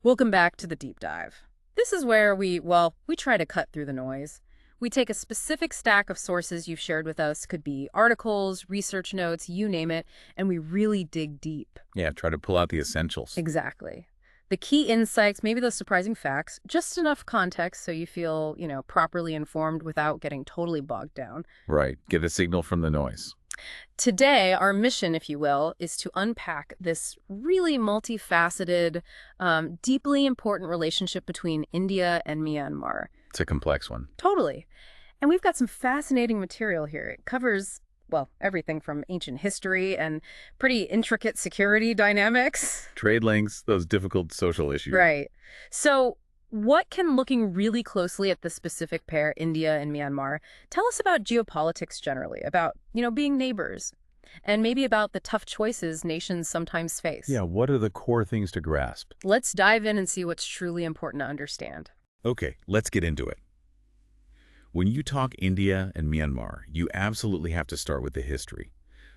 Welcome back to the deep dive. This is where we try to cut through the noise. We take a specific stack of sources you've shared with us, could be articles, research notes, you name it, and we really dig deep. Yeah, try to pull out the essentials. Exactly. The key insights, maybe those surprising facts, just enough context so you feel, properly informed without getting totally bogged down. Right. Get a signal from the noise. Today, our mission, if you will, is to unpack this really multifaceted, deeply important relationship between India and Myanmar. It's a complex one. Totally. And we've got some fascinating material here. It covers, well, everything from ancient history and pretty intricate security dynamics. Trade links, those difficult social issues. Right. So what can looking really closely at the specific pair, India and Myanmar, tell us about geopolitics generally, about, being neighbors, and maybe about the tough choices nations sometimes face? Yeah, what are the core things to grasp? Let's dive in and see what's truly important to understand. Okay, let's get into it. When you talk India and Myanmar, you absolutely have to start with the history.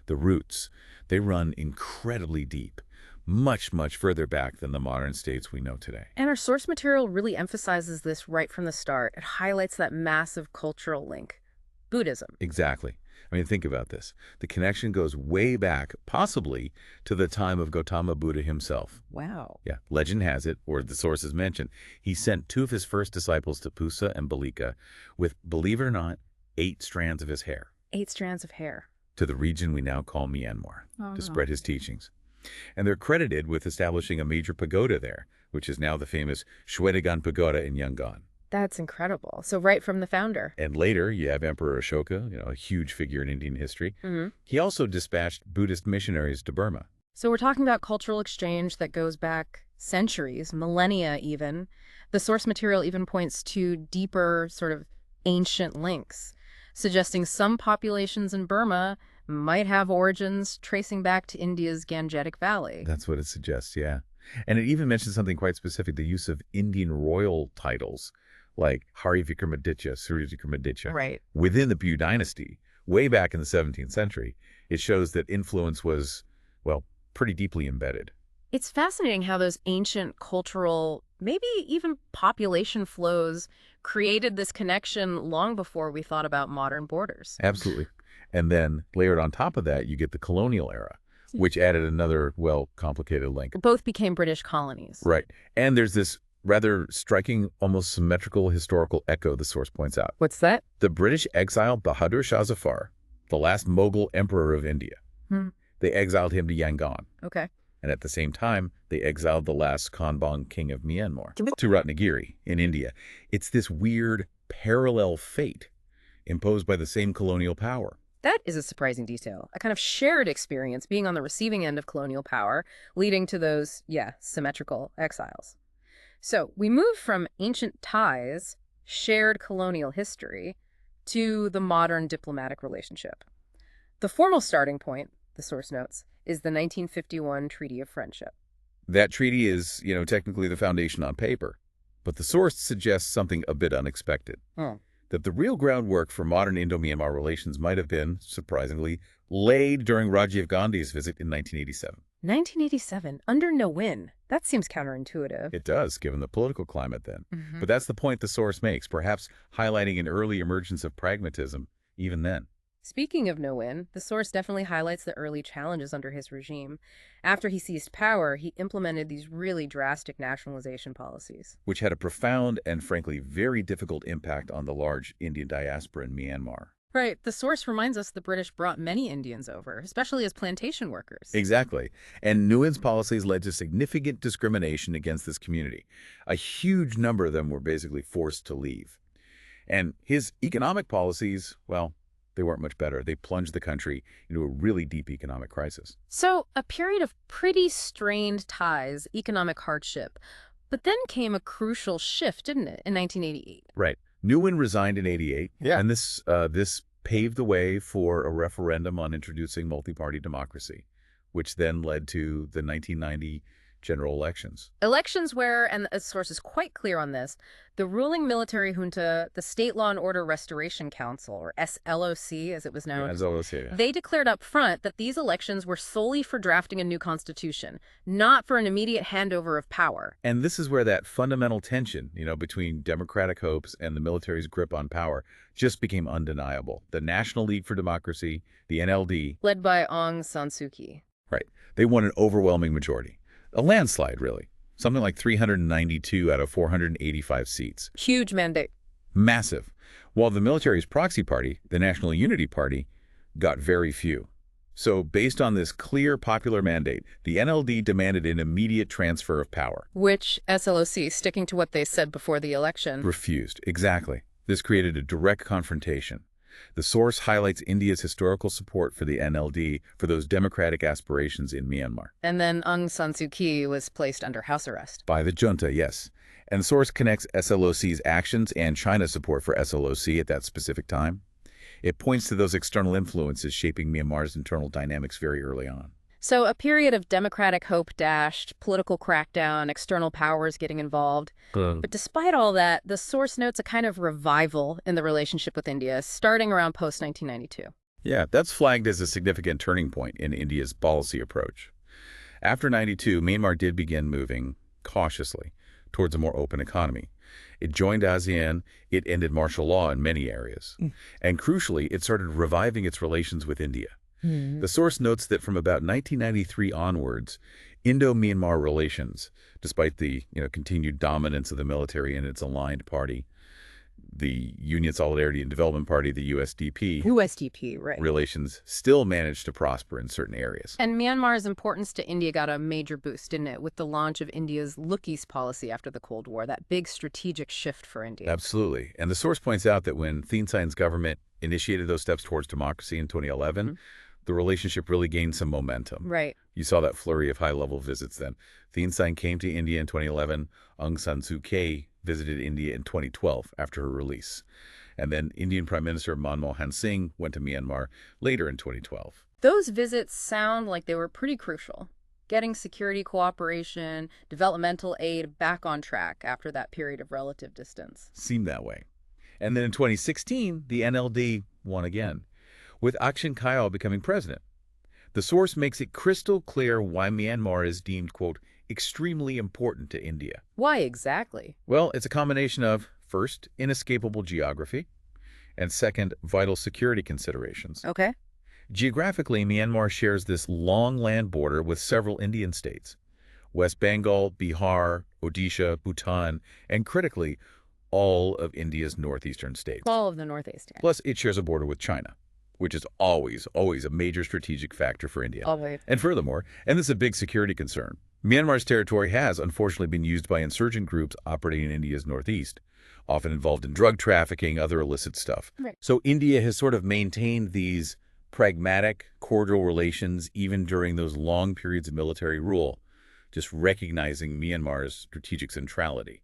The roots, they run incredibly deep, much, much further back than the modern states we know today. And our source material really emphasizes this right from the start. It highlights that massive cultural link. Buddhism. Exactly. I mean, think about this. The connection goes way back, possibly, to the time of Gautama Buddha himself. Wow. Yeah, legend has it, or the sources mention, he sent two of his first disciples to Pusa and Balika with, believe it or not, 8 strands of his hair. 8 strands of hair. To the region we now call Myanmar, Oh, to no. spread his teachings. And they're credited with establishing a major pagoda there, which is now the famous Shwedagon Pagoda in Yangon. That's incredible. So right from the founder. And later, you have Emperor Ashoka, a huge figure in Indian history. Mm-hmm. He also dispatched Buddhist missionaries to Burma. So we're talking about cultural exchange that goes back centuries, millennia even. The source material even points to deeper, sort of ancient links, suggesting some populations in Burma might have origins tracing back to India's Gangetic Valley. That's what it suggests, yeah. And it even mentions something quite specific, the use of Indian royal titles, like Hari Vikramaditya, Surya Vikramaditya. Right. Within the Byu dynasty, way back in the 17th century, it shows that influence was, well, pretty deeply embedded. It's fascinating how those ancient cultural, maybe even population flows created this connection long before we thought about modern borders. Absolutely. And then layered on top of that, you get the colonial era, which added another, well, complicated link. Both became British colonies. Right. And there's this rather striking, almost symmetrical historical echo the source points out. What's that? The British exiled Bahadur Shah Zafar, the last Mughal emperor of India. They exiled him to Yangon. Okay. And at the same time, they exiled the last Kanbong king of Myanmar to Ratnagiri in India. It's this weird parallel fate imposed by the same colonial power. That is a surprising detail. A kind of shared experience being on the receiving end of colonial power, leading to those, symmetrical exiles. So we move from ancient ties, shared colonial history, to the modern diplomatic relationship. The formal starting point, the source notes, is the 1951 Treaty of Friendship. That treaty is, technically the foundation on paper, but the source suggests something a bit unexpected. That the real groundwork for modern Indo-Myanmar relations might have been, surprisingly, laid during Rajiv Gandhi's visit in 1987. 1987, under No Win. That seems counterintuitive. It does, given the political climate then. But that's the point the source makes, perhaps highlighting an early emergence of pragmatism even then. Speaking of No Win, the source definitely highlights the early challenges under his regime. After he seized power, he implemented these really drastic nationalization policies. Which had a profound and, frankly, very difficult impact on the large Indian diaspora in Myanmar. Right. The source reminds us the British brought many Indians over, especially as plantation workers. Exactly. And Nguyen's policies led to significant discrimination against this community. A huge number of them were basically forced to leave. And his economic policies, well, they weren't much better. They plunged the country into a really deep economic crisis. So a period of pretty strained ties, economic hardship. But then came a crucial shift, didn't it, in 1988? Right. Nguyen resigned in 88, Yeah. and this paved the way for a referendum on introducing multi-party democracy, which then led to the 1990 general elections. Elections where, and the source is quite clear on this, the ruling military junta, the State Law and Order Restoration Council, or SLOC as it was known, As always here. they declared up front that these elections were solely for drafting a new constitution, not for an immediate handover of power. And this is where that fundamental tension, between democratic hopes and the military's grip on power just became undeniable. The National League for Democracy, the NLD, Led by Aung San Suu Kyi. right, they won an overwhelming majority. A landslide, really. Something like 392 out of 485 seats. Huge mandate. Massive. While the military's proxy party, the National Unity Party, got very few. So based on this clear popular mandate, the NLD demanded an immediate transfer of power. Which SLOC, sticking to what they said before the election. Refused. Exactly. This created a direct confrontation. The source highlights India's historical support for the NLD for those democratic aspirations in Myanmar. And then Aung San Suu Kyi was placed under house arrest. By the junta, yes. And the source connects SLOC's actions and China's support for SLOC at that specific time. It points to those external influences shaping Myanmar's internal dynamics very early on. So a period of democratic hope dashed, political crackdown, external powers getting involved. But despite all that, the source notes a kind of revival in the relationship with India, starting around post-1992. Yeah, that's flagged as a significant turning point in India's policy approach. After 92, Myanmar did begin moving cautiously towards a more open economy. It joined ASEAN, it ended martial law in many areas. And crucially, it started reviving its relations with India. The source notes that from about 1993 onwards, Indo-Myanmar relations, despite the continued dominance of the military and its aligned party, the Union Solidarity and Development Party, the USDP, right. relations still managed to prosper in certain areas. And Myanmar's importance to India got a major boost, didn't it, with the launch of India's Look East policy after the Cold War, that big strategic shift for India. Absolutely. And the source points out that when Thein Sein's government initiated those steps towards democracy in 2011, the relationship really gained some momentum. Right. You saw that flurry of high-level visits then. Thein Sein came to India in 2011. Aung San Suu Kyi visited India in 2012 after her release. And then Indian Prime Minister Manmohan Singh went to Myanmar later in 2012. Those visits sound like they were pretty crucial. Getting security cooperation, developmental aid back on track after that period of relative distance. Seemed that way. And then in 2016, the NLD won again, with Akshin Kayal becoming president. The source makes it crystal clear why Myanmar is deemed, quote, extremely important to India. Why exactly? Well, it's a combination of, first, inescapable geography, and second, vital security considerations. Okay. Geographically, Myanmar shares this long land border with several Indian states: West Bengal, Bihar, Odisha, Bhutan, and critically, all of India's northeastern states. All of the Northeast. Plus, it shares a border with China, which is always a major strategic factor for India. Always. And furthermore, and this is a big security concern, Myanmar's territory has unfortunately been used by insurgent groups operating in India's northeast, often involved in drug trafficking, other illicit stuff. Right. So India has sort of maintained these pragmatic, cordial relations even during those long periods of military rule, just recognizing Myanmar's strategic centrality.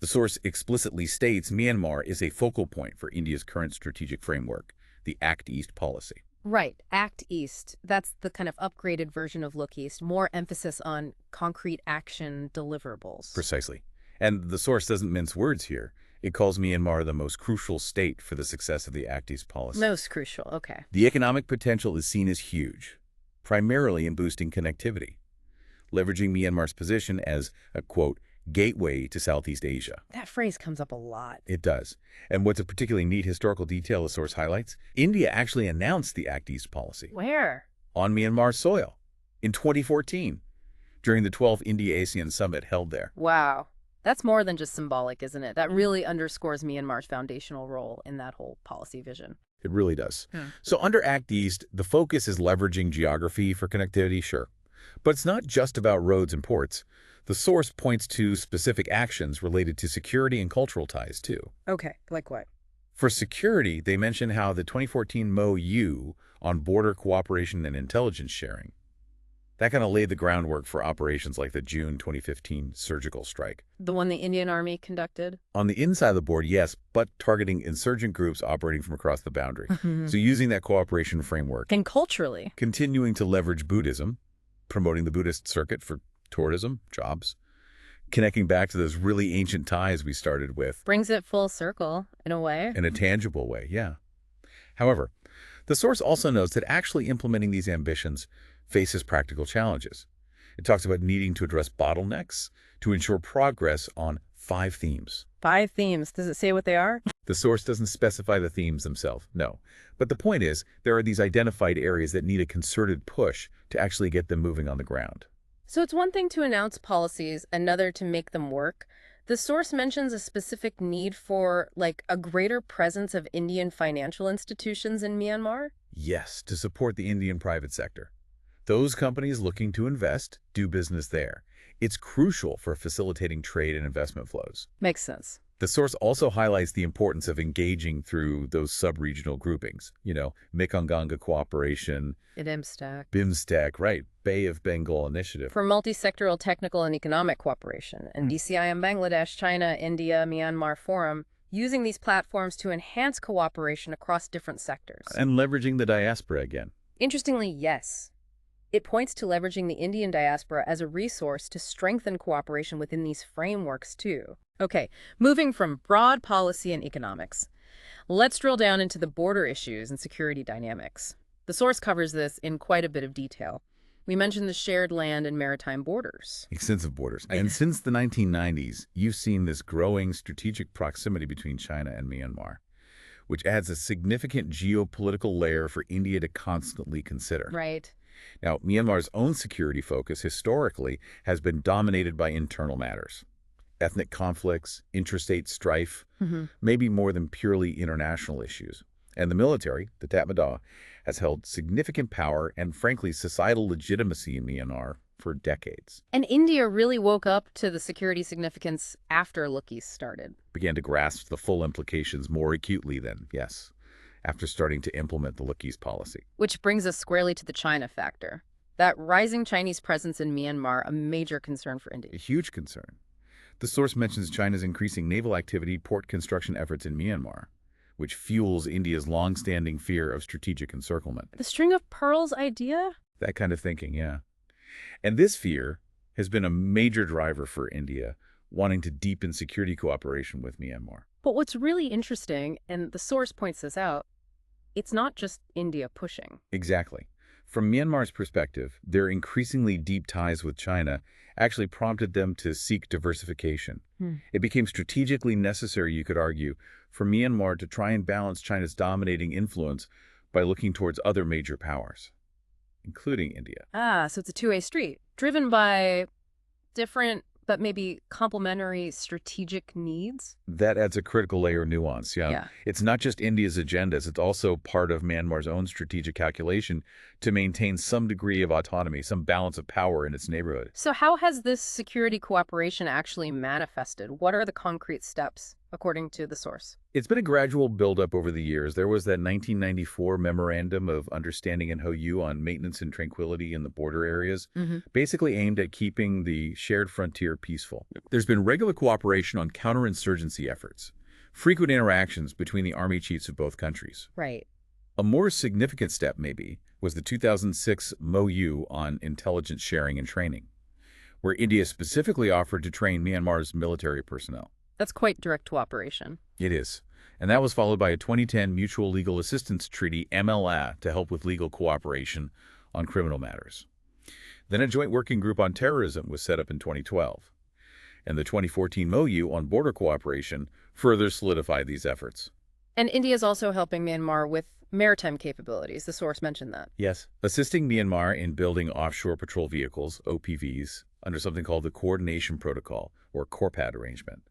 The source explicitly states Myanmar is a focal point for India's current strategic framework, the Act East policy. Right. Act East. That's the kind of upgraded version of Look East, more emphasis on concrete action deliverables. Precisely. And the source doesn't mince words here. It calls Myanmar the most crucial state for the success of the Act East policy. Most crucial. Okay. The economic potential is seen as huge, primarily in boosting connectivity, leveraging Myanmar's position as a, quote, gateway to Southeast Asia. That phrase comes up a lot. It does. And what's a particularly neat historical detail the source highlights, India actually announced the Act East policy. Where? On Myanmar soil in 2014, during the 12th India-ASEAN summit held there. Wow. That's more than just symbolic, isn't it? That really underscores Myanmar's foundational role in that whole policy vision. It really does. So under Act East, the focus is leveraging geography for connectivity, sure. But it's not just about roads and ports. The source points to specific actions related to security and cultural ties, too. Okay, like what? For security, they mention how the 2014 MOU on border cooperation and intelligence sharing, that kind of laid the groundwork for operations like the June 2015 surgical strike. The one the Indian Army conducted? On the inside of the board, yes, but targeting insurgent groups operating from across the boundary. So using that cooperation framework. And culturally? Continuing to leverage Buddhism, promoting the Buddhist circuit for tourism, jobs, connecting back to those really ancient ties we started with Brings it full circle, in a way. in a tangible way, yeah. However, the source also notes that actually implementing these ambitions faces practical challenges. It talks about needing to address bottlenecks to ensure progress on 5 themes. 5 themes. Does it say what they are? The source doesn't specify the themes themselves, no. But the point is, there are these identified areas that need a concerted push to actually get them moving on the ground. So it's one thing to announce policies, another to make them work. The source mentions a specific need for, like, a greater presence of Indian financial institutions in Myanmar. Yes, to support the Indian private sector. Those companies looking to invest do business there. It's crucial for facilitating trade and investment flows. Makes sense. The source also highlights the importance of engaging through those sub-regional groupings. Mekong-Ganga Cooperation, IMSTEC. BIMSTEC, right, Bay of Bengal Initiative. For multi-sectoral technical and economic cooperation, and DCIM Bangladesh, China, India, Myanmar Forum, using these platforms to enhance cooperation across different sectors. And leveraging the diaspora again. Interestingly, yes. It points to leveraging the Indian diaspora as a resource to strengthen cooperation within these frameworks, too. Okay, moving from broad policy and economics, let's drill down into the border issues and security dynamics. The source covers this in quite a bit of detail. We mentioned the shared land and maritime borders. Extensive borders. And since the 1990s, you've seen this growing strategic proximity between China and Myanmar, which adds a significant geopolitical layer for India to constantly consider. Right. Now, Myanmar's own security focus historically has been dominated by internal matters. Ethnic conflicts, interstate strife, maybe more than purely international issues. And the military, the Tatmadaw, has held significant power and, frankly, societal legitimacy in Myanmar for decades. And India really woke up to the security significance after Lookies started. Began to grasp the full implications more acutely then, yes, after starting to implement the Lookies policy. Which brings us squarely to the China factor. That rising Chinese presence in Myanmar, a major concern for India. A huge concern. The source mentions China's increasing naval activity, port construction efforts in Myanmar, which fuels India's long-standing fear of strategic encirclement. The string of pearls idea? That kind of thinking, yeah. And this fear has been a major driver for India, wanting to deepen security cooperation with Myanmar. But what's really interesting, and the source points this out, it's not just India pushing. Exactly. From Myanmar's perspective, their increasingly deep ties with China actually prompted them to seek diversification. It became strategically necessary, you could argue, for Myanmar to try and balance China's dominating influence by looking towards other major powers, including India. So it's a two-way street, driven by different but maybe complementary strategic needs. That adds a critical layer of nuance, yeah. It's not just India's agendas, it's also part of Myanmar's own strategic calculation to maintain some degree of autonomy, some balance of power in its neighborhood. So how has this security cooperation actually manifested? What are the concrete steps, according to the source? It's been a gradual buildup over the years. There was that 1994 Memorandum of Understanding in Hou on maintenance and tranquility in the border areas, basically aimed at keeping the shared frontier peaceful. There's been regular cooperation on counterinsurgency efforts, frequent interactions between the army chiefs of both countries. Right. A more significant step, maybe, was the 2006 MOU on intelligence sharing and training, where India specifically offered to train Myanmar's military personnel. That's quite direct cooperation. It is. And that was followed by a 2010 Mutual Legal Assistance Treaty, MLA, to help with legal cooperation on criminal matters. Then a joint working group on terrorism was set up in 2012. And the 2014 MOU on border cooperation further solidified these efforts. And India is also helping Myanmar with maritime capabilities. The source mentioned that. Yes, assisting Myanmar in building offshore patrol vehicles, OPVs, under something called the Coordination Protocol, or CORPAT arrangement,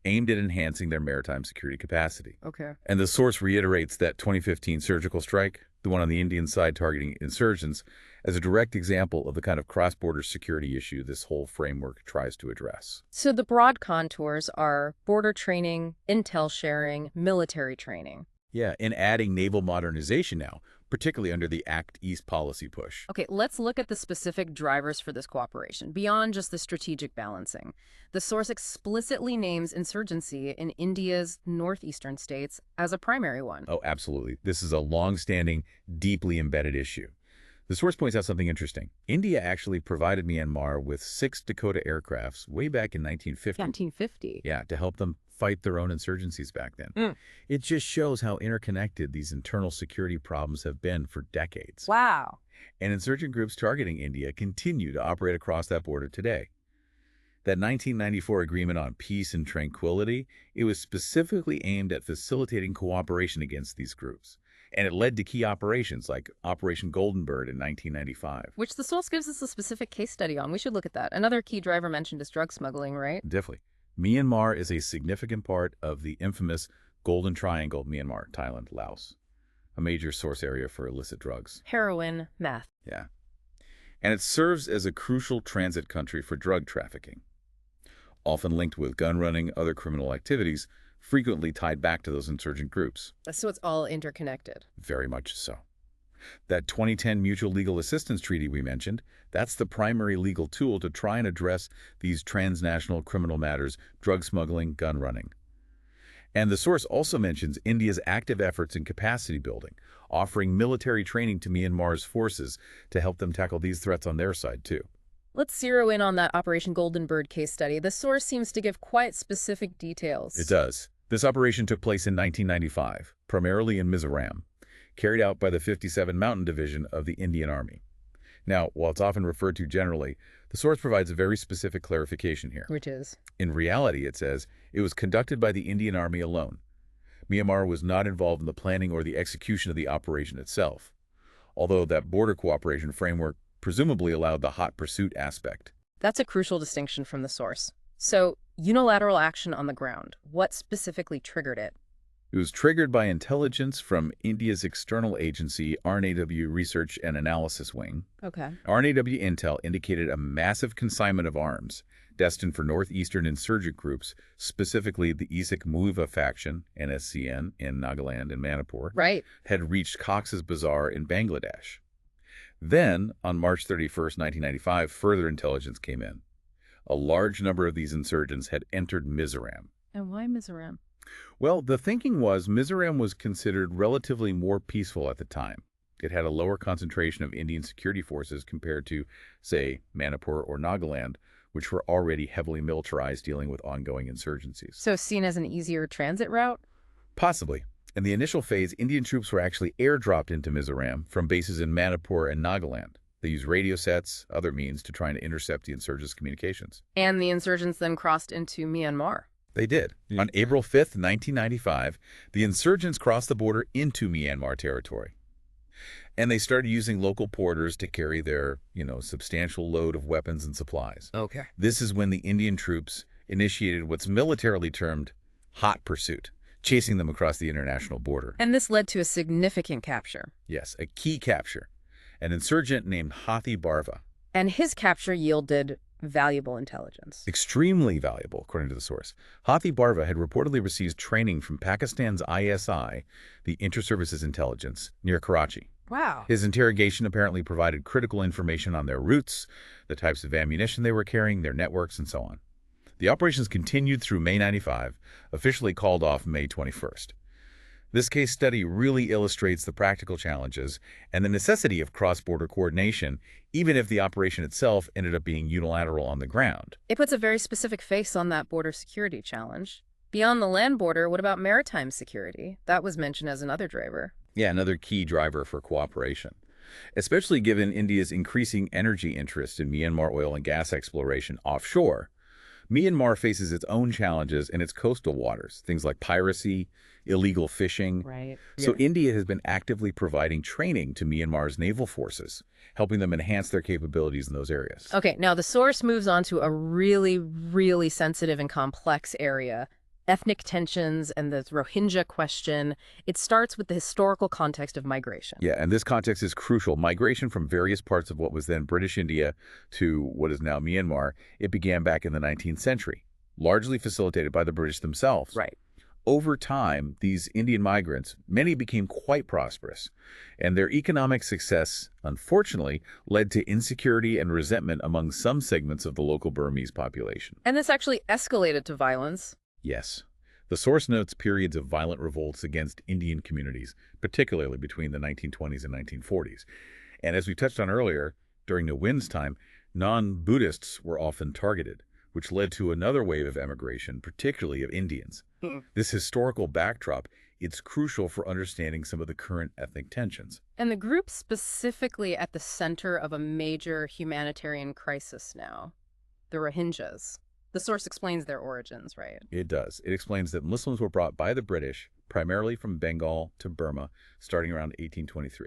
aimed at enhancing their maritime security capacity. Okay. And the source reiterates that 2015 surgical strike, the one on the Indian side targeting insurgents, as a direct example of the kind of cross-border security issue this whole framework tries to address. So the broad contours are border training, intel sharing, military training. Yeah, and adding naval modernization now, particularly under the Act East policy push. Okay, let's look at the specific drivers for this cooperation, beyond just the strategic balancing. The source explicitly names insurgency in India's northeastern states as a primary one. Oh, absolutely. This is a long-standing, deeply embedded issue. The source points out something interesting. India actually provided Myanmar with 6 Dakota aircrafts way back in 1950. 1950. Yeah, to help them fight their own insurgencies back then. It just shows how interconnected these internal security problems have been for decades. Wow. And insurgent groups targeting India continue to operate across that border today. That 1994 agreement on peace and tranquility, it was specifically aimed at facilitating cooperation against these groups. And it led to key operations like Operation Golden Bird in 1995. Which the source gives us a specific case study on. We should look at that. Another key driver mentioned is drug smuggling, right? Definitely. Myanmar is a significant part of the infamous Golden Triangle, Myanmar, Thailand, Laos, a major source area for illicit drugs. Heroin, meth. Yeah. And it serves as a crucial transit country for drug trafficking, often linked with gun running, other criminal activities, frequently tied back to those insurgent groups. So it's all interconnected. Very much so. That 2010 Mutual Legal Assistance Treaty we mentioned, that's the primary legal tool to try and address these transnational criminal matters, drug smuggling, gun running. And the source also mentions India's active efforts in capacity building, offering military training to Myanmar's forces to help them tackle these threats on their side, too. Let's zero in on that Operation Golden Bird case study. The source seems to give quite specific details. It does. This operation took place in 1995, primarily in Mizoram, carried out by the 57 Mountain Division of the Indian Army. Now, while it's often referred to generally, the source provides a very specific clarification here. Which is? In reality, it says, it was conducted by the Indian Army alone. Myanmar was not involved in the planning or the execution of the operation itself, although that border cooperation framework presumably allowed the hot pursuit aspect. That's a crucial distinction from the source. So, unilateral action on the ground. What specifically triggered it? It was triggered by intelligence from India's external agency, RNAW Research and Analysis Wing. Okay. RNAW intel indicated a massive consignment of arms destined for northeastern insurgent groups, specifically the Isik Muiva faction, NSCN, in Nagaland and Manipur, Right. had reached Cox's Bazar in Bangladesh. Then, on March 31st, 1995, further intelligence came in. A large number of these insurgents had entered Mizoram. And why Mizoram? Well, the thinking was Mizoram was considered relatively more peaceful at the time. It had a lower concentration of Indian security forces compared to, say, Manipur or Nagaland, which were already heavily militarized dealing with ongoing insurgencies. So seen as an easier transit route? Possibly. In the initial phase, Indian troops were actually airdropped into Mizoram from bases in Manipur and Nagaland. They used radio sets, other means, to try and intercept the insurgents' communications. And the insurgents then crossed into Myanmar. They did. Yeah. On April 5th, 1995, the insurgents crossed the border into Myanmar territory. And they started using local porters to carry their, substantial load of weapons and supplies. Okay. This is when the Indian troops initiated what's militarily termed hot pursuit, chasing them across the international border. And this led to a significant capture. Yes, a key capture. An insurgent named Hathi Barva. And his capture yielded valuable intelligence. Extremely valuable, according to the source. Hathi Barva had reportedly received training from Pakistan's ISI, the Inter-Services Intelligence, near Karachi. Wow. His interrogation apparently provided critical information on their routes, the types of ammunition they were carrying, their networks, and so on. The operations continued through May 95, officially called off May 21st. This case study really illustrates the practical challenges and the necessity of cross-border coordination, even if the operation itself ended up being unilateral on the ground. It puts a very specific face on that border security challenge. Beyond the land border, what about maritime security? That was mentioned as another driver. Yeah, another key driver for cooperation, especially given India's increasing energy interest in Myanmar oil and gas exploration offshore. Myanmar faces its own challenges in its coastal waters, things like piracy, illegal fishing. Right. So India has been actively providing training to Myanmar's naval forces, helping them enhance their capabilities in those areas. Okay, now the source moves on to a really, really sensitive and complex area. Ethnic tensions and the Rohingya question. It starts with the historical context of migration. Yeah, and this context is crucial. Migration from various parts of what was then British India to what is now Myanmar, it began back in the 19th century, largely facilitated by the British themselves. Right. Over time, these Indian migrants, many became quite prosperous, and their economic success, unfortunately, led to insecurity and resentment among some segments of the local Burmese population. And this actually escalated to violence. Yes. The source notes periods of violent revolts against Indian communities, particularly between the 1920s and 1940s. And as we touched on earlier, during Nguyen's time, non-Buddhists were often targeted, which led to another wave of emigration, particularly of Indians. This historical backdrop, it's crucial for understanding some of the current ethnic tensions. And the group's specifically at the center of a major humanitarian crisis now, the Rohingyas. The source explains their origins, right? It does. It explains that Muslims were brought by the British, primarily from Bengal to Burma, starting around 1823,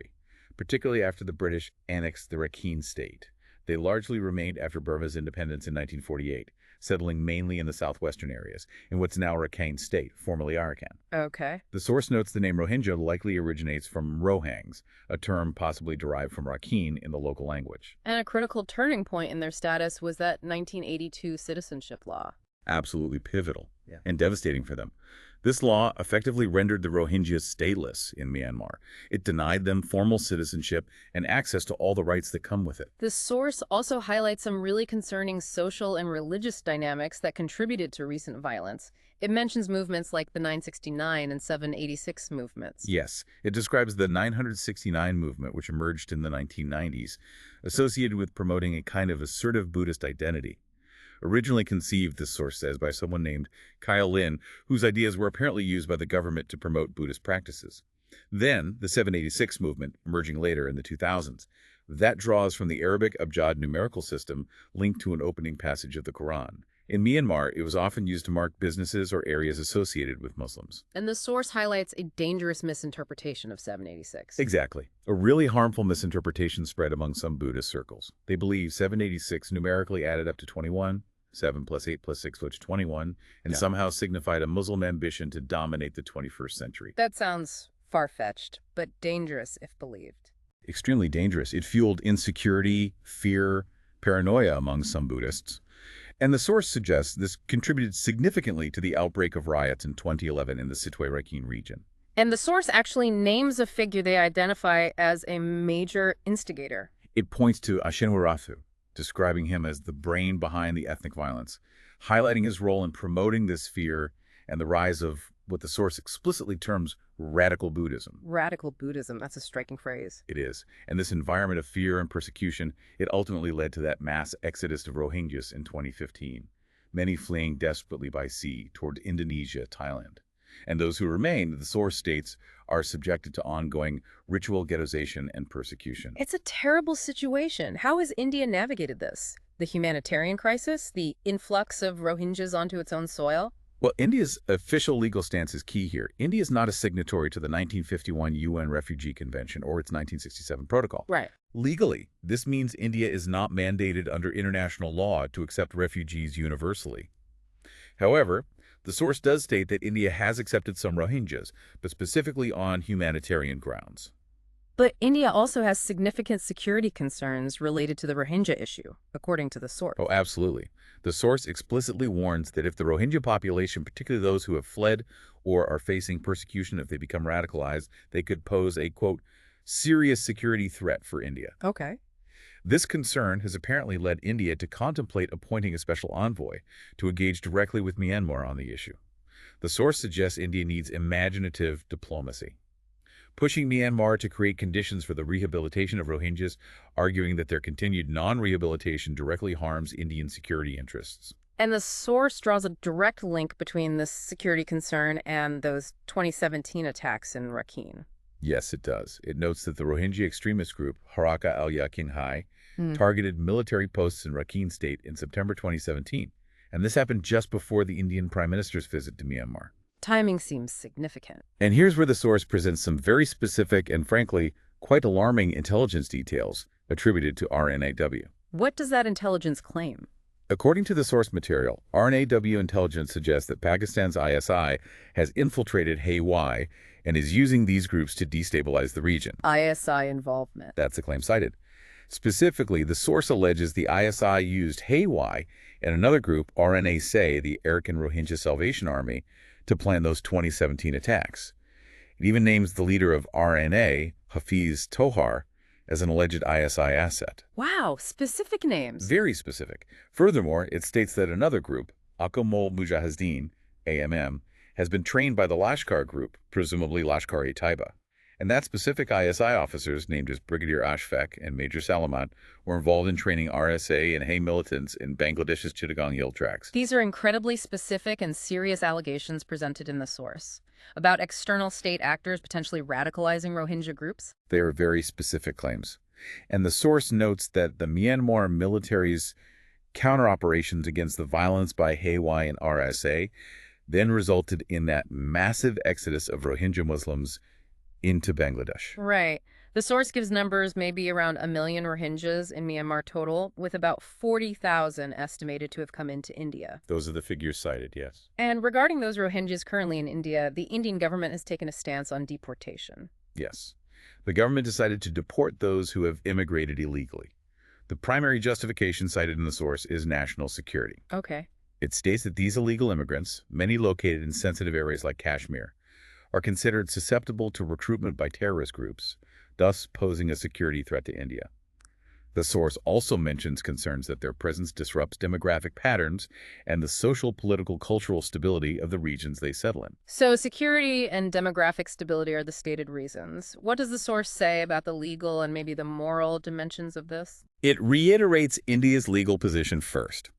particularly after the British annexed the Rakhine state. They largely remained after Burma's independence in 1948, settling mainly in the southwestern areas, in what's now Rakhine State, formerly Arakan. Okay. The source notes the name Rohingya likely originates from Rohingyas, a term possibly derived from Rakhine in the local language. And a critical turning point in their status was that 1982 citizenship law. Absolutely pivotal and devastating for them. This law effectively rendered the Rohingyas stateless in Myanmar. It denied them formal citizenship and access to all the rights that come with it. The source also highlights some really concerning social and religious dynamics that contributed to recent violence. It mentions movements like the 969 and 786 movements. Yes, it describes the 969 movement, which emerged in the 1990s, associated with promoting a kind of assertive Buddhist identity. Originally conceived, this source says, by someone named Kyle Lin, whose ideas were apparently used by the government to promote Buddhist practices. Then, the 786 movement, emerging later in the 2000s. That draws from the Arabic Abjad numerical system linked to an opening passage of the Quran. In Myanmar, it was often used to mark businesses or areas associated with Muslims. And the source highlights a dangerous misinterpretation of 786. Exactly. A really harmful misinterpretation spread among some Buddhist circles. They believe 786 numerically added up to 21, 7 plus 8 plus 6 was 21, and somehow signified a Muslim ambition to dominate the 21st century. That sounds far-fetched, but dangerous if believed. Extremely dangerous. It fueled insecurity, fear, paranoia among some Buddhists. And the source suggests this contributed significantly to the outbreak of riots in 2011 in the Sittwe-Rakhine region. And the source actually names a figure they identify as a major instigator. It points to Ashenwarathu, describing him as the brain behind the ethnic violence, highlighting his role in promoting this fear and the rise of what the source explicitly terms radical Buddhism. Radical Buddhism, that's a striking phrase. It is. And this environment of fear and persecution, it ultimately led to that mass exodus of Rohingyas in 2015, many fleeing desperately by sea toward Indonesia, Thailand. And those who remain, the source states, are subjected to ongoing ritual ghettoization and persecution. It's a terrible situation. How has India navigated this? The humanitarian crisis? The influx of Rohingyas onto its own soil? Well, India's official legal stance is key here. India is not a signatory to the 1951 UN Refugee Convention or its 1967 protocol. Right. Legally, this means India is not mandated under international law to accept refugees universally. However, the source does state that India has accepted some Rohingyas, but specifically on humanitarian grounds. But India also has significant security concerns related to the Rohingya issue, according to the source. Oh, absolutely. The source explicitly warns that if the Rohingya population, particularly those who have fled or are facing persecution if they become radicalized, they could pose a, quote, serious security threat for India. Okay. This concern has apparently led India to contemplate appointing a special envoy to engage directly with Myanmar on the issue. The source suggests India needs imaginative diplomacy, pushing Myanmar to create conditions for the rehabilitation of Rohingyas, arguing that their continued non-rehabilitation directly harms Indian security interests. And the source draws a direct link between this security concern and those 2017 attacks in Rakhine. Yes, it does. It notes that the Rohingya extremist group, Haraka al-Yaqin Hai, targeted military posts in Rakhine State in September 2017, and this happened just before the Indian Prime Minister's visit to Myanmar. Timing seems significant. And here's where the source presents some very specific and, frankly, quite alarming intelligence details attributed to RNAW. What does that intelligence claim? According to the source material, RNAW intelligence suggests that Pakistan's ISI has infiltrated Hay and is using these groups to destabilize the region. ISI involvement. That's the claim cited. Specifically, the source alleges the ISI used Hay and another group, RNA-SAY, the Arakan Rohingya Salvation Army, to plan those 2017 attacks. It even names the leader of RNA, Hafiz Tohar, as an alleged ISI asset. Wow, specific names. Very specific. Furthermore, it states that another group, Akamol Mujahideen, AMM, has been trained by the Lashkar group, presumably Lashkar-e-Taiba. And that specific ISI officers, named as Brigadier Ashfaq and Major Salamat, were involved in training RSA and Hay militants in Bangladesh's Chittagong Hill tracts. These are incredibly specific and serious allegations presented in the source about external state actors potentially radicalizing Rohingya groups. They are very specific claims. And the source notes that the Myanmar military's counter-operations against the violence by Hay and RSA then resulted in that massive exodus of Rohingya Muslims into Bangladesh. Right. The source gives numbers maybe around 1 million Rohingyas in Myanmar total, with about 40,000 estimated to have come into India. Those are the figures cited, yes. And regarding those Rohingyas currently in India, the Indian government has taken a stance on deportation. Yes. The government decided to deport those who have immigrated illegally. The primary justification cited in the source is national security. Okay. It states that these illegal immigrants, many located in sensitive areas like Kashmir, are considered susceptible to recruitment by terrorist groups, thus posing a security threat to India. The source also mentions concerns that their presence disrupts demographic patterns and the social, political, cultural stability of the regions they settle in. So security and demographic stability are the stated reasons. What does the source say about the legal and maybe the moral dimensions of this? It reiterates India's legal position first.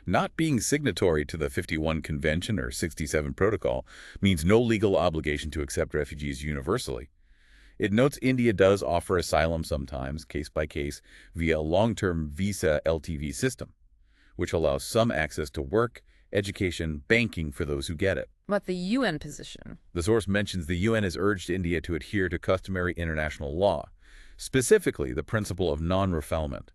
Not being signatory to the 51 Convention or 67 Protocol means no legal obligation to accept refugees universally. It notes India does offer asylum sometimes, case by case, via a long-term visa LTV system, which allows some access to work, education, banking for those who get it. But the UN position? The source mentions the UN has urged India to adhere to customary international law, specifically the principle of non-refoulement,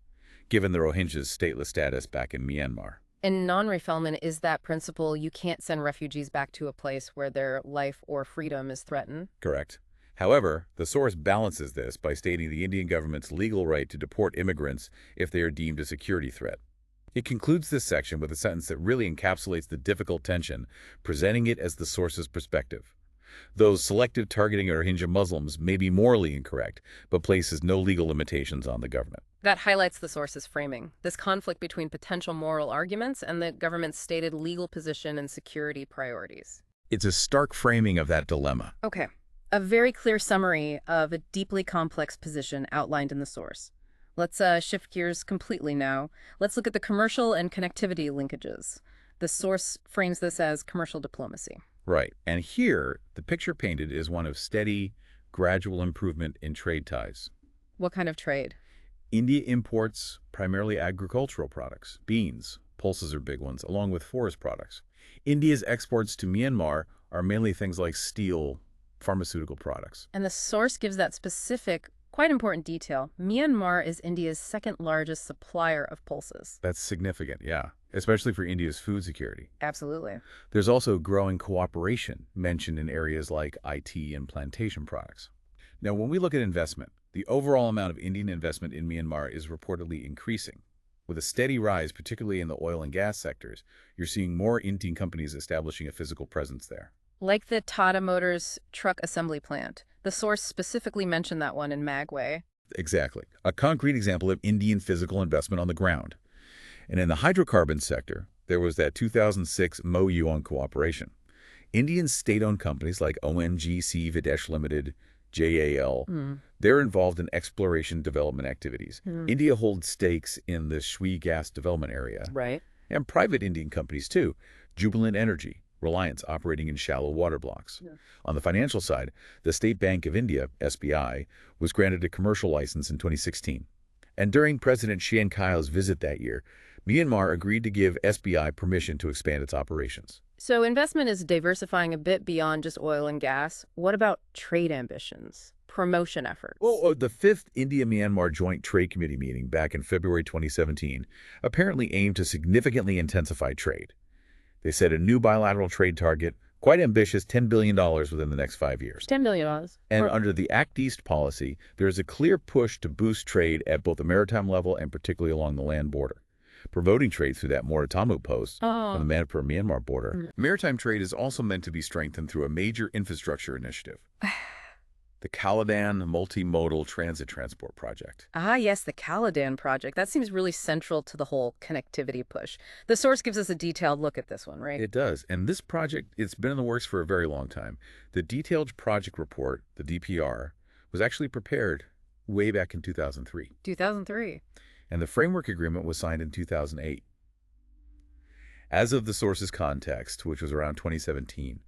given the Rohingyas' stateless status back in Myanmar. In non-refoulement, is that principle you can't send refugees back to a place where their life or freedom is threatened? Correct. However, the source balances this by stating the Indian government's legal right to deport immigrants if they are deemed a security threat. It concludes this section with a sentence that really encapsulates the difficult tension, presenting it as the source's perspective. Those selective targeting of Rohingya Muslims may be morally incorrect, but places no legal limitations on the government. That highlights the source's framing, this conflict between potential moral arguments and the government's stated legal position and security priorities. It's a stark framing of that dilemma. Okay. A very clear summary of a deeply complex position outlined in the source. Let's shift gears completely now. Let's look at the commercial and connectivity linkages. The source frames this as commercial diplomacy. Right. And here, the picture painted is one of steady, gradual improvement in trade ties. What kind of trade? India imports primarily agricultural products, beans, pulses are big ones, along with forest products. India's exports to Myanmar are mainly things like steel, pharmaceutical products. And the source gives that specific, quite important detail. Myanmar is India's second largest supplier of pulses. That's significant, yeah, especially for India's food security. Absolutely. There's also growing cooperation mentioned in areas like IT and plantation products. Now, when we look at investment, the overall amount of Indian investment in Myanmar is reportedly increasing. With a steady rise, particularly in the oil and gas sectors, you're seeing more Indian companies establishing a physical presence there. Like the Tata Motors truck assembly plant. The source specifically mentioned that one in Magway. Exactly. A concrete example of Indian physical investment on the ground. And in the hydrocarbon sector, there was that 2006 Mo-Yuan cooperation. Indian state-owned companies like ONGC Videsh Limited, JAL, they're involved in exploration development activities. India holds stakes in the Shui gas development area. Right. And private Indian companies too. Jubilant Energy, Reliance operating in shallow water blocks. Yeah. On the financial side, the State Bank of India, SBI, was granted a commercial license in 2016. And during President Chiang Kai-shek's visit that year, Myanmar agreed to give SBI permission to expand its operations. So investment is diversifying a bit beyond just oil and gas. What about trade ambitions, promotion efforts? Well, the fifth India-Myanmar Joint Trade Committee meeting back in February 2017 apparently aimed to significantly intensify trade. They set a new bilateral trade target, quite ambitious, $10 billion within the next 5 years. $10 billion. And under the Act East policy, there is a clear push to boost trade at both the maritime level and particularly along the land border, promoting trade through that Moritamu post on the Manipur-Myanmar border. Maritime trade is also meant to be strengthened through a major infrastructure initiative, the Caladan Multimodal Transit Transport Project. Ah, yes, the Caladan project. That seems really central to the whole connectivity push. The source gives us a detailed look at this one, right? It does. And this project, it's been in the works for a very long time. The Detailed Project Report, the DPR, was actually prepared way back in 2003, 2003. and the framework agreement was signed in 2008. As of the source's context, which was around 2017,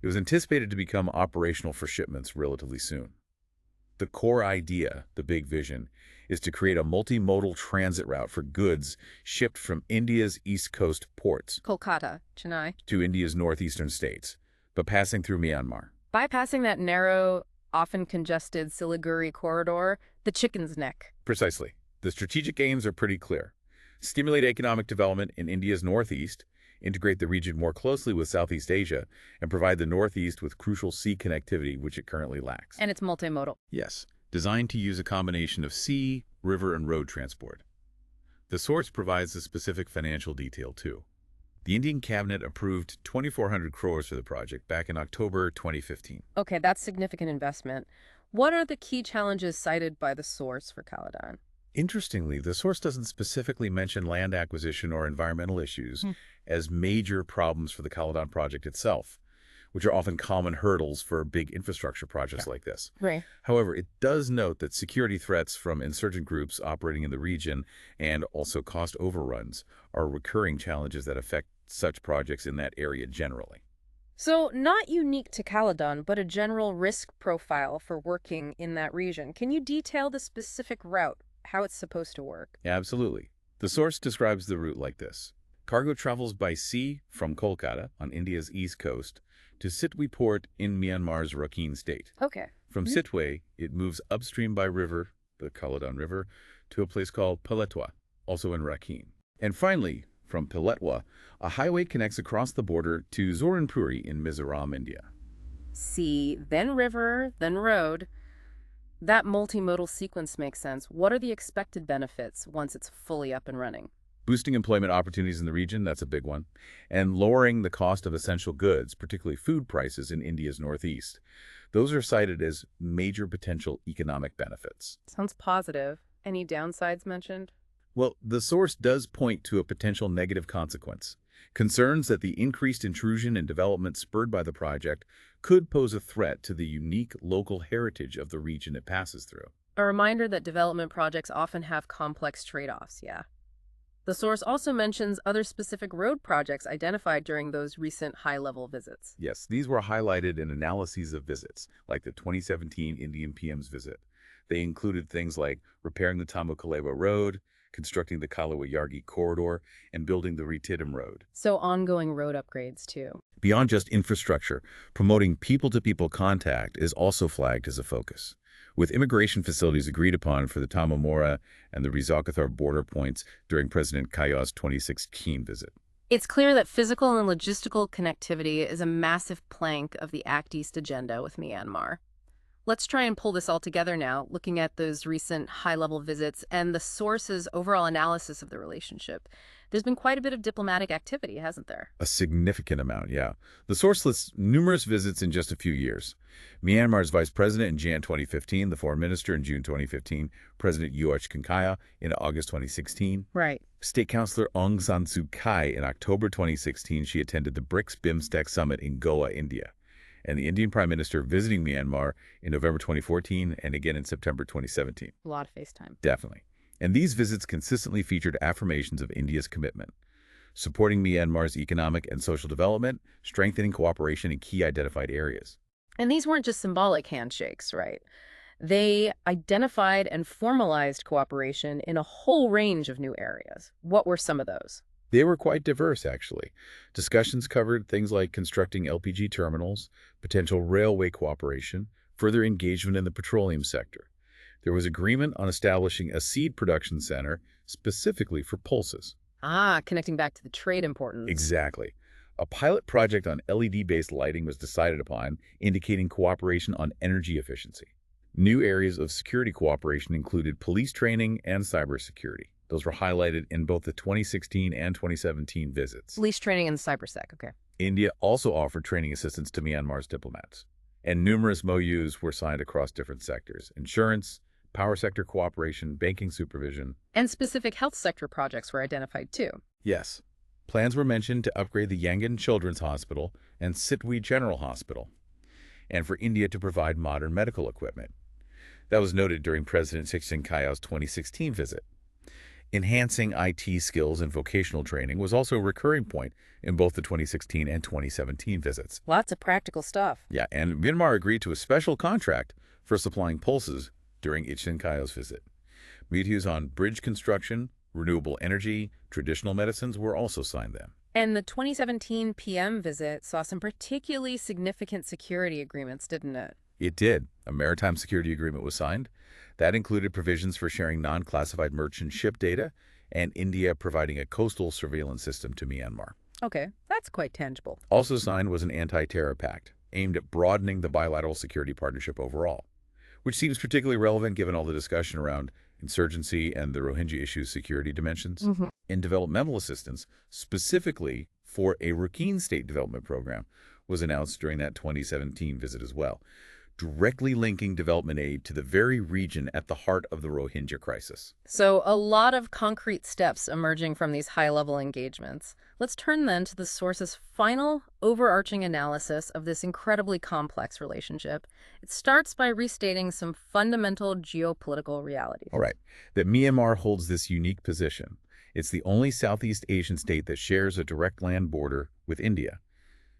it was anticipated to become operational for shipments relatively soon. The core idea, the big vision, is to create a multimodal transit route for goods shipped from India's east coast ports Kolkata, Chennai. to India's northeastern states, but passing through Myanmar. Bypassing that narrow, often congested Siliguri corridor, the chicken's neck. Precisely. The strategic aims are pretty clear. Stimulate economic development in India's northeast, integrate the region more closely with Southeast Asia, and provide the Northeast with crucial sea connectivity, which it currently lacks. And it's multimodal. Yes, designed to use a combination of sea, river, and road transport. The source provides the specific financial detail, too. The Indian cabinet approved 2,400 crores for the project back in October 2015. Okay, that's significant investment. What are the key challenges cited by the source for Caledon? Interestingly, the source doesn't specifically mention land acquisition or environmental issues as major problems for the Caledon project itself, which are often common hurdles for big infrastructure projects like this. Right. However, it does note that security threats from insurgent groups operating in the region and also cost overruns are recurring challenges that affect such projects in that area generally. So, not unique to Caledon, but a general risk profile for working in that region. Can you detail the specific route, how it's supposed to work? Absolutely. The source describes the route like this. Cargo travels by sea from Kolkata on India's east coast to Sitwe port in Myanmar's Rakhine state. Okay. From Sitwe, it moves upstream by river, the Caledon River, to a place called Paletwa, also in Rakhine. And finally, from Paletwa, a highway connects across the border to Zoranpuri in Mizoram, India. Sea, then river, then road. That multimodal sequence makes sense. What are the expected benefits once it's fully up and running? Boosting employment opportunities in the region, that's a big one, and lowering the cost of essential goods, particularly food prices in India's northeast. Those are cited as major potential economic benefits. Sounds positive. Any downsides mentioned? Well, the source does point to a potential negative consequence. Concerns that the increased intrusion and development spurred by the project could pose a threat to the unique local heritage of the region it passes through. A reminder that development projects often have complex trade-offs, yeah. The source also mentions other specific road projects identified during those recent high-level visits. Yes, these were highlighted in analyses of visits, like the 2017 Indian PM's visit. They included things like repairing the Tamu-Kaleva Road, constructing the Kalawayargi corridor, and building the Retitim Road. So ongoing road upgrades, too. Beyond just infrastructure, promoting people-to-people contact is also flagged as a focus, with immigration facilities agreed upon for the Tamamora and the Rizalcathar border points during President Kaya's 2016 visit. It's clear that physical and logistical connectivity is a massive plank of the Act East agenda with Myanmar. Let's try and pull this all together now, looking at those recent high-level visits and the source's overall analysis of the relationship. There's been quite a bit of diplomatic activity, hasn't there? A significant amount, yeah. The source lists numerous visits in just a few years. Myanmar's vice president in Jan 2015, the foreign minister in June 2015, President Yuach Kinkaya in August 2016. Right. State Councilor Aung San Suu Kyi in October 2016, she attended the BRICS BIMSTEC summit in Goa, India. And the Indian Prime Minister visiting Myanmar in November 2014 and again in September 2017. A lot of FaceTime. Definitely. And these visits consistently featured affirmations of India's commitment, supporting Myanmar's economic and social development, strengthening cooperation in key identified areas. And these weren't just symbolic handshakes, right? They identified and formalized cooperation in a whole range of new areas. What were some of those? They were quite diverse, actually. Discussions covered things like constructing LPG terminals, potential railway cooperation, further engagement in the petroleum sector. There was agreement on establishing a seed production center specifically for pulses. Ah, connecting back to the trade importance. Exactly. A pilot project on LED-based lighting was decided upon, indicating cooperation on energy efficiency. New areas of security cooperation included police training and cybersecurity. Those were highlighted in both the 2016 and 2017 visits. Police training and cybersec, okay. India also offered training assistance to Myanmar's diplomats. And numerous MOUs were signed across different sectors: insurance, power sector cooperation, banking supervision. And specific health sector projects were identified too. Yes. Plans were mentioned to upgrade the Yangon Children's Hospital and Sitwe General Hospital, and for India to provide modern medical equipment. That was noted during President Tsingtao's 2016 visit. Enhancing IT skills and vocational training was also a recurring point in both the 2016 and 2017 visits. Lots of practical stuff. Yeah, and Myanmar agreed to a special contract for supplying pulses during Tsingtao's visit. Meetings on bridge construction, renewable energy, traditional medicines were also signed then. And the 2017 PM visit saw some particularly significant security agreements, didn't it? It did. A maritime security agreement was signed. That included provisions for sharing non-classified merchant ship data and India providing a coastal surveillance system to Myanmar. Okay, that's quite tangible. Also signed was an anti-terror pact aimed at broadening the bilateral security partnership overall, which seems particularly relevant given all the discussion around insurgency and the Rohingya issue's security dimensions. In developmental assistance, specifically for a Rakhine State Development Program, was announced during that 2017 visit as well, directly linking development aid to the very region at the heart of the Rohingya crisis. So a lot of concrete steps emerging from these high-level engagements. Let's turn then to the source's final overarching analysis of this incredibly complex relationship. It starts by restating some fundamental geopolitical realities. All right, that Myanmar holds this unique position. It's the only Southeast Asian state that shares a direct land border with India.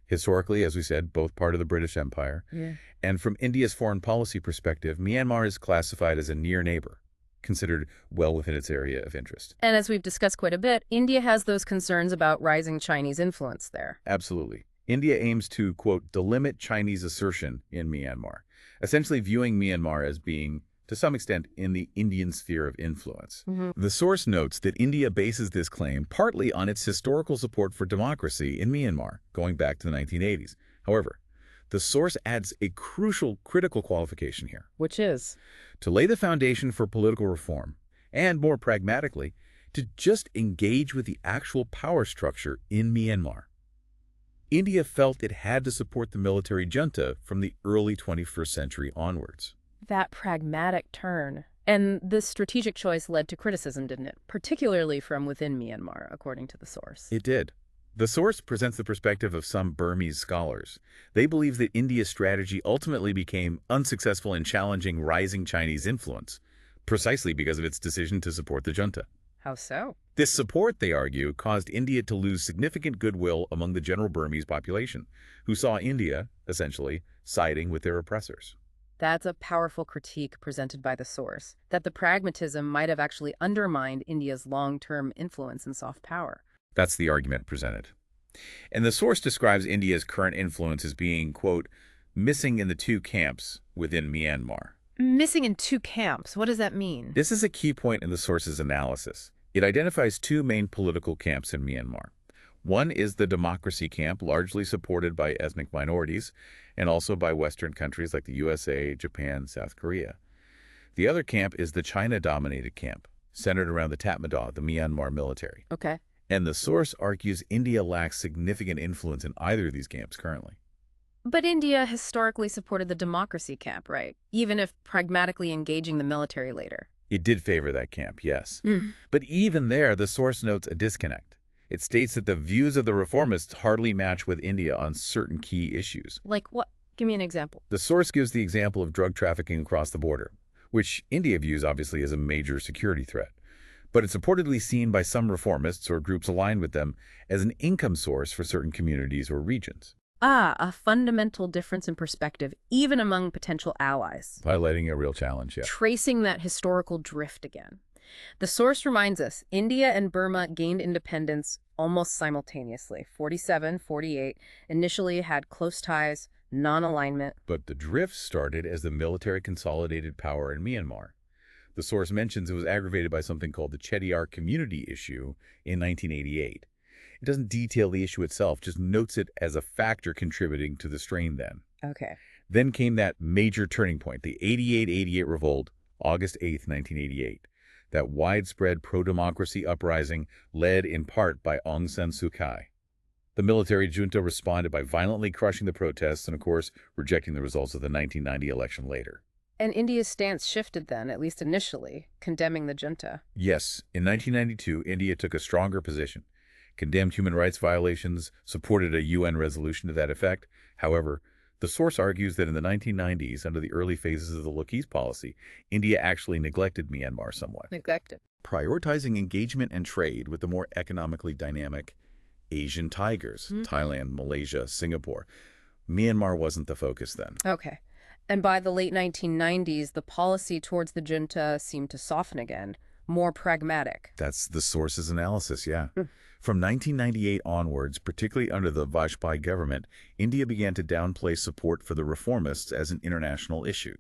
Historically, as we said, both part of the British Empire. Yeah. And from India's foreign policy perspective, Myanmar is classified as a near neighbor, considered well within its area of interest. And as we've discussed quite a bit, India has those concerns about rising Chinese influence there. Absolutely. India aims to, quote, delimit Chinese assertion in Myanmar, essentially viewing Myanmar as being, to some extent, in the Indian sphere of influence. The source notes that India bases this claim partly on its historical support for democracy in Myanmar, going back to the 1980s. However, the source adds a crucial critical qualification here. Which is? To lay the foundation for political reform, and more pragmatically, to just engage with the actual power structure in Myanmar. India felt it had to support the military junta from the early 21st century onwards. That pragmatic turn. And this strategic choice led to criticism, didn't it? Particularly from within Myanmar, according to the source. It did. The source presents the perspective of some Burmese scholars. They believe that India's strategy ultimately became unsuccessful in challenging rising Chinese influence, precisely because of its decision to support the junta. How so? This support, they argue, caused India to lose significant goodwill among the general Burmese population, who saw India, essentially, siding with their oppressors. That's a powerful critique presented by the source, that the pragmatism might have actually undermined India's long-term influence and soft power. That's the argument presented. And the source describes India's current influence as being, quote, missing in the two camps within Myanmar. Missing in two camps, what does that mean? This is a key point in the source's analysis. It identifies two main political camps in Myanmar. One is the democracy camp, largely supported by ethnic minorities, and also by Western countries like the USA, Japan, South Korea. The other camp is the China-dominated camp, centered around the Tatmadaw, the Myanmar military. Okay. And the source argues India lacks significant influence in either of these camps currently. But India historically supported the democracy camp, right? Even if pragmatically engaging the military later. It did favor that camp, yes. But even there, the source notes a disconnect. It states that the views of the reformists hardly match with India on certain key issues. Like what? Give me an example. The source gives the example of drug trafficking across the border, which India views obviously as a major security threat. But it's reportedly seen by some reformists or groups aligned with them as an income source for certain communities or regions. Ah, a fundamental difference in perspective, even among potential allies. Highlighting a real challenge, yeah. Tracing that historical drift again. The source reminds us, India and Burma gained independence almost simultaneously. 47, 48, initially had close ties, non-alignment. But the drift started as the military consolidated power in Myanmar. The source mentions it was aggravated by something called the Chettiar community issue in 1988. It doesn't detail the issue itself, just notes it as a factor contributing to the strain then. Okay. Then came that major turning point, the 88-88 revolt, August 8, 1988. That widespread pro-democracy uprising led in part by Aung San Suu Kyi. The military junta responded by violently crushing the protests and, of course, rejecting the results of the 1990 election later. And India's stance shifted then, at least initially, condemning the junta. Yes, in 1992, India took a stronger position, condemned human rights violations, supported a UN resolution to that effect. However, The source argues that in the 1990s, under the early phases of the Look East policy, India actually neglected Myanmar somewhat, Neglected. prioritizing engagement and trade with the more economically dynamic Asian tigers, Thailand, Malaysia, Singapore. Myanmar wasn't the focus then. Okay. And by the late 1990s, the policy towards the junta seemed to soften again, more pragmatic. That's the source's analysis, yeah. From 1998 onwards, particularly under the Vajpayee government, India began to downplay support for the reformists as an international issue,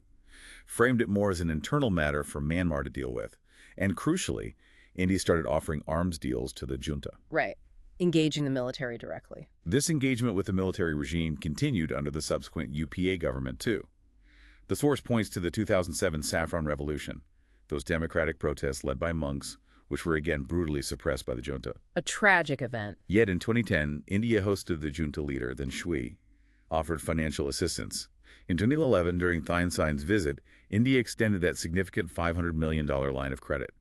framed it more as an internal matter for Myanmar to deal with. And crucially, India started offering arms deals to the junta. Right. Engaging the military directly. This engagement with the military regime continued under the subsequent UPA government, too. The source points to the 2007 Saffron Revolution, those democratic protests led by monks, which were again brutally suppressed by the junta. A tragic event. Yet in 2010, India hosted the junta leader, then Shui, offered financial assistance. In 2011, during Thein Sein's visit, India extended that significant $500 million line of credit.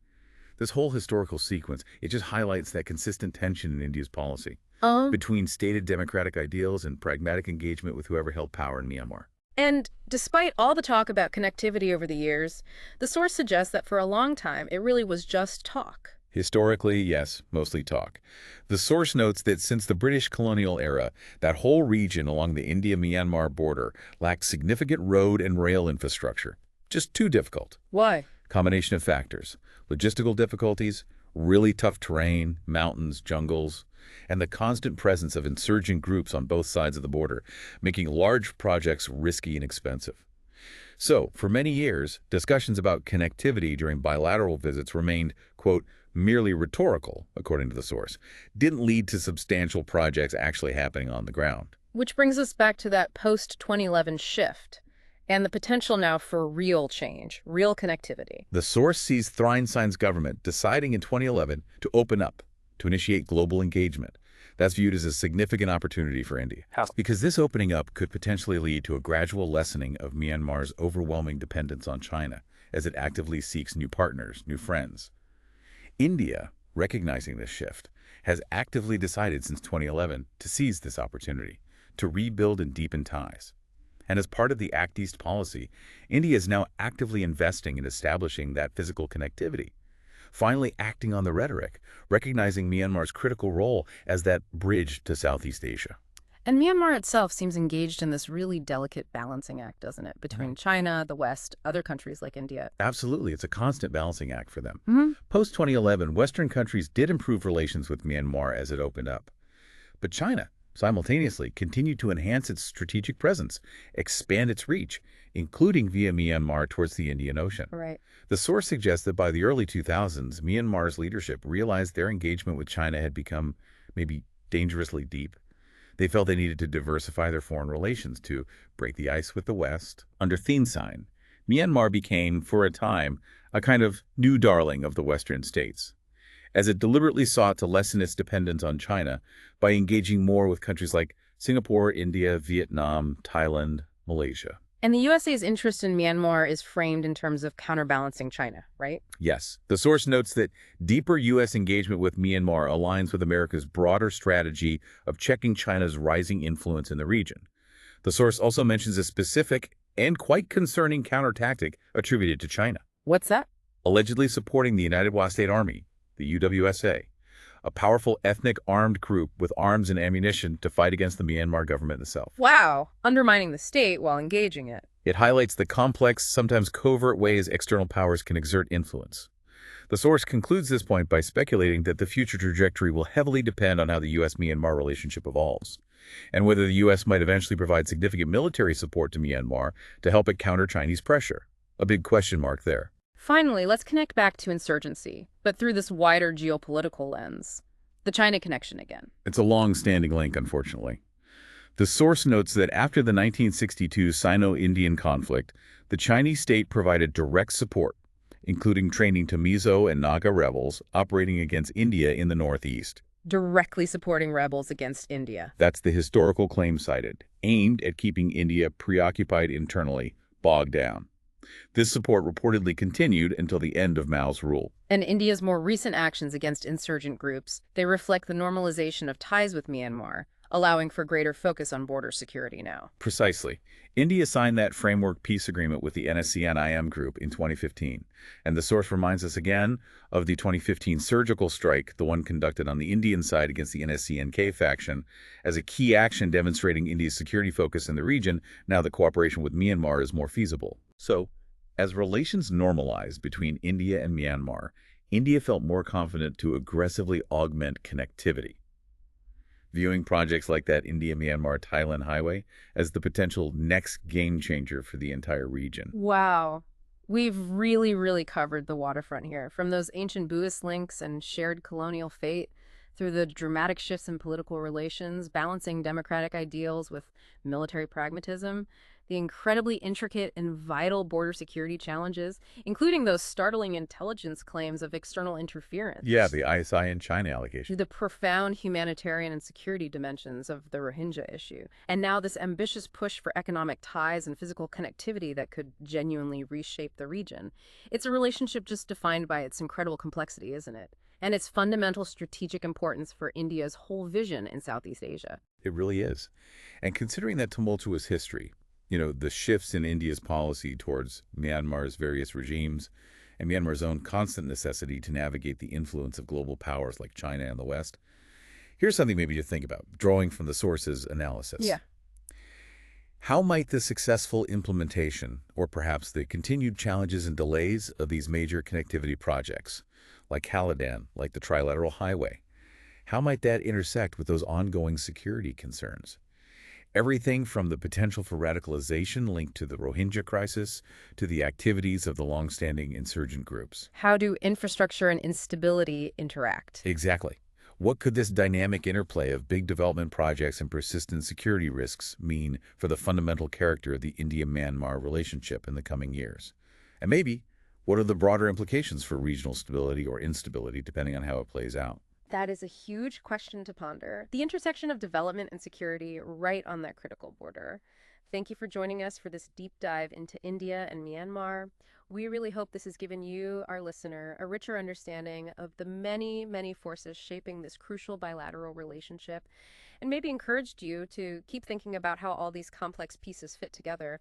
This whole historical sequence, it just highlights that consistent tension in India's policy between stated democratic ideals and pragmatic engagement with whoever held power in Myanmar. And despite all the talk about connectivity over the years, the source suggests that for a long time, it really was just talk. Historically, yes, mostly talk. The source notes that since the British colonial era, that whole region along the India-Myanmar border lacked significant road and rail infrastructure. Just too difficult. Why? Combination of factors: logistical difficulties, really tough terrain, mountains, jungles, and the constant presence of insurgent groups on both sides of the border, making large projects risky and expensive. So, for many years, discussions about connectivity during bilateral visits remained, quote, merely rhetorical, according to the source, didn't lead to substantial projects actually happening on the ground. Which brings us back to that post-2011 shift and the potential now for real change, real connectivity. The source sees Thein Sein's government deciding in 2011 to open up, to initiate global engagement. That's viewed as a significant opportunity for India. How? Because this opening up could potentially lead to a gradual lessening of Myanmar's overwhelming dependence on China as it actively seeks new partners, new friends. India, recognizing this shift, has actively decided since 2011 to seize this opportunity, to rebuild and deepen ties. And as part of the Act East policy, India is now actively investing in establishing that physical connectivity, finally acting on the rhetoric, recognizing Myanmar's critical role as that bridge to Southeast Asia. And Myanmar itself seems engaged in this really delicate balancing act, doesn't it? Between China, the West, other countries like India. Absolutely. It's a constant balancing act for them. Post-2011, Western countries did improve relations with Myanmar as it opened up. But China, simultaneously, continued to enhance its strategic presence, expand its reach, including via Myanmar towards the Indian Ocean. Right. The source suggests that by the early 2000s, Myanmar's leadership realized their engagement with China had become maybe dangerously deep. They felt they needed to diversify their foreign relations to break the ice with the West. Under Thein Sein, Myanmar became, for a time, a kind of new darling of the Western states, as it deliberately sought to lessen its dependence on China by engaging more with countries like Singapore, India, Vietnam, Thailand, Malaysia. And the USA's interest in Myanmar is framed in terms of counterbalancing China, right? Yes. The source notes that deeper U.S. engagement with Myanmar aligns with America's broader strategy of checking China's rising influence in the region. The source also mentions a specific and quite concerning counter-tactic attributed to China. What's that? Allegedly supporting the United Wa State Army, the UWSA, a powerful ethnic armed group with arms and ammunition to fight against the Myanmar government itself. Wow. Undermining the state while engaging it. It highlights the complex, sometimes covert ways external powers can exert influence. The source concludes this point by speculating that the future trajectory will heavily depend on how the U.S.-Myanmar relationship evolves, and whether the U.S. might eventually provide significant military support to Myanmar to help it counter Chinese pressure. A big question mark there. Finally, let's connect back to insurgency, but through this wider geopolitical lens. The China connection again. It's a long-standing link, unfortunately. The source notes that after the 1962 Sino-Indian conflict, the Chinese state provided direct support, including training to Mizo and Naga rebels operating against India in the northeast. Directly supporting rebels against India. That's the historical claim cited, aimed at keeping India preoccupied internally, bogged down. This support reportedly continued until the end of Mao's rule. And India's more recent actions against insurgent groups, they reflect the normalization of ties with Myanmar, allowing for greater focus on border security now. Precisely. India signed that framework peace agreement with the NSCN-IM group in 2015, and the source reminds us again of the 2015 surgical strike, the one conducted on the Indian side against the NSCN-K faction, as a key action demonstrating India's security focus in the region now that cooperation with Myanmar is more feasible. So, as relations normalized between India and Myanmar, India felt more confident to aggressively augment connectivity, viewing projects like that India-Myanmar-Thailand highway as the potential next game changer for the entire region. Wow. We've really covered the waterfront here, from those ancient Buddhist links and shared colonial fate, through the dramatic shifts in political relations, balancing democratic ideals with military pragmatism, the incredibly intricate and vital border security challenges, including those startling intelligence claims of external Yeah, interference, the ISI and China allegation. to the profound humanitarian and security dimensions of the Rohingya issue, and now this ambitious push for economic ties and physical connectivity that could genuinely reshape the region. It's a relationship just defined by its incredible complexity, isn't it? And its fundamental strategic importance for India's whole vision in Southeast Asia. It really is. And considering that tumultuous history, the shifts in India's policy towards Myanmar's various regimes, and Myanmar's own constant necessity to navigate the influence of global powers like China and the West, here's something maybe to think about, drawing from the source's analysis. Yeah. How might the successful implementation, or perhaps the continued challenges and delays of these major connectivity projects, like Haladan, like the Trilateral Highway, how might that intersect with those ongoing security concerns? Everything from the potential for radicalization linked to the Rohingya crisis to the activities of the long-standing insurgent groups. How do infrastructure and instability interact? Exactly. What could this dynamic interplay of big development projects and persistent security risks mean for the fundamental character of the India-Myanmar relationship in the coming years? And maybe, what are the broader implications for regional stability or instability, depending on how it plays out? That is a huge question to ponder. The intersection of development and security right on that critical border. Thank you for joining us for this deep dive into India and Myanmar. We really hope this has given you, our listener, a richer understanding of the many forces shaping this crucial bilateral relationship, and maybe encouraged you to keep thinking about how all these complex pieces fit together.